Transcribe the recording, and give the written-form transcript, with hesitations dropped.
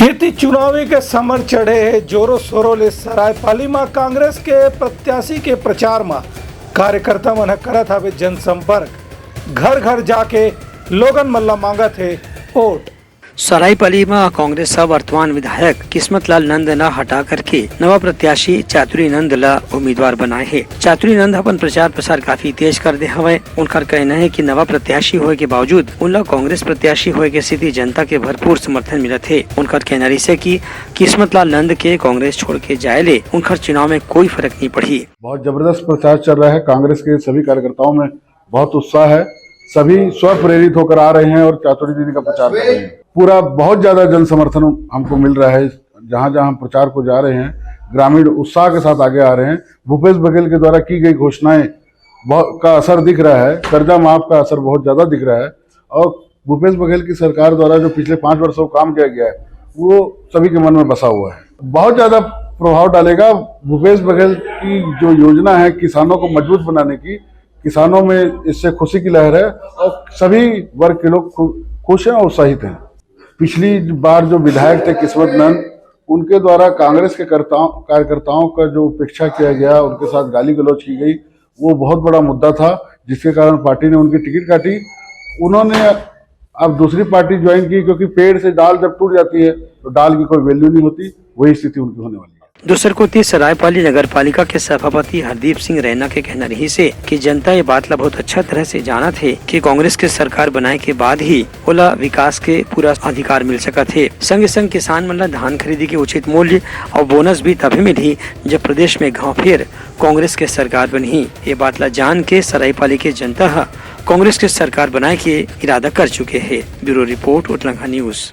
हिती चुनावी के समर चढ़े जोरों शोरों ले सरायपाली में कांग्रेस के प्रत्याशी के प्रचार में कार्यकर्ता मन करत हवे जनसंपर्क। घर घर जाके लोगन मल्ला मांगत है वोट। सरायपाली में कांग्रेस वर्तमान विधायक किस्मतलाल नंद ला हटा करके नवा प्रत्याशी चातुरी नंद ला उम्मीदवार बनाए है। चातुरी नंद अपन प्रचार प्रसार काफी तेज कर दे हवे। उनका कहना है कि नवा प्रत्याशी होए के बावजूद उनला कांग्रेस प्रत्याशी होए के स्थिति जनता के भरपूर समर्थन मिलत है। उनका कहना है कि किस्मतलाल नंद के कांग्रेस छोड़ के जाए ले उनका चुनाव में कोई फर्क नहीं पड़ी। बहुत जबरदस्त प्रचार चल रहा है। कांग्रेस के सभी कार्यकर्ताओं में बहुत उत्साह है। सभी स्व प्रेरित होकर आ रहे हैं और चातुरी दीदी का प्रचार कर रहे हैं। पूरा बहुत ज्यादा जन समर्थन हमको मिल रहा है। जहां जहां हम प्रचार को जा रहे हैं ग्रामीण उत्साह के साथ आगे आ रहे हैं। भूपेश बघेल के द्वारा की गई घोषणाएं का असर दिख रहा है। कर्जा माफ का असर बहुत ज्यादा दिख रहा है और भूपेश बघेल की सरकार द्वारा जो पिछले 5 वर्षों काम किया गया है वो सभी के मन में बसा हुआ है। बहुत ज्यादा प्रभाव डालेगा। भूपेश बघेल की जो योजना है किसानों को मजबूत बनाने की, किसानों में इससे खुशी की लहर है और सभी वर्ग के लोग खुश हैं और उत्साहित हैं। पिछली बार जो विधायक थे किस्मत नंद, उनके द्वारा कांग्रेस के कार्यकर्ताओं का जो उपेक्षा किया गया, उनके साथ गाली गलौज की गई, वो बहुत बड़ा मुद्दा था जिसके कारण पार्टी ने उनकी टिकट काटी। उन्होंने अब दूसरी पार्टी ज्वाइन की क्योंकि पेड़ से डाल जब टूट जाती है तो डाल की कोई वैल्यू नहीं होती। वही स्थिति उनकी होने वाली है। दूसर को सरायपाली नगर पालिका के सभापति हरदीप सिंह रैना के कहना रही से कि जनता ये बात ला बहुत अच्छा तरह से जाना थे कि कांग्रेस के सरकार बनाए के बाद ही ओला विकास के पूरा अधिकार मिल सका थे। संग संग किसान मन ला धान खरीदी के उचित मूल्य और बोनस भी तभी मिली जब प्रदेश में गाँव फिर कांग्रेस के सरकार बनी। ये बात ला जान के सरायपाली के जनता कांग्रेस के सरकार बनाए के इरादा कर चुके है। ब्यूरो रिपोर्ट उतलंघा न्यूज।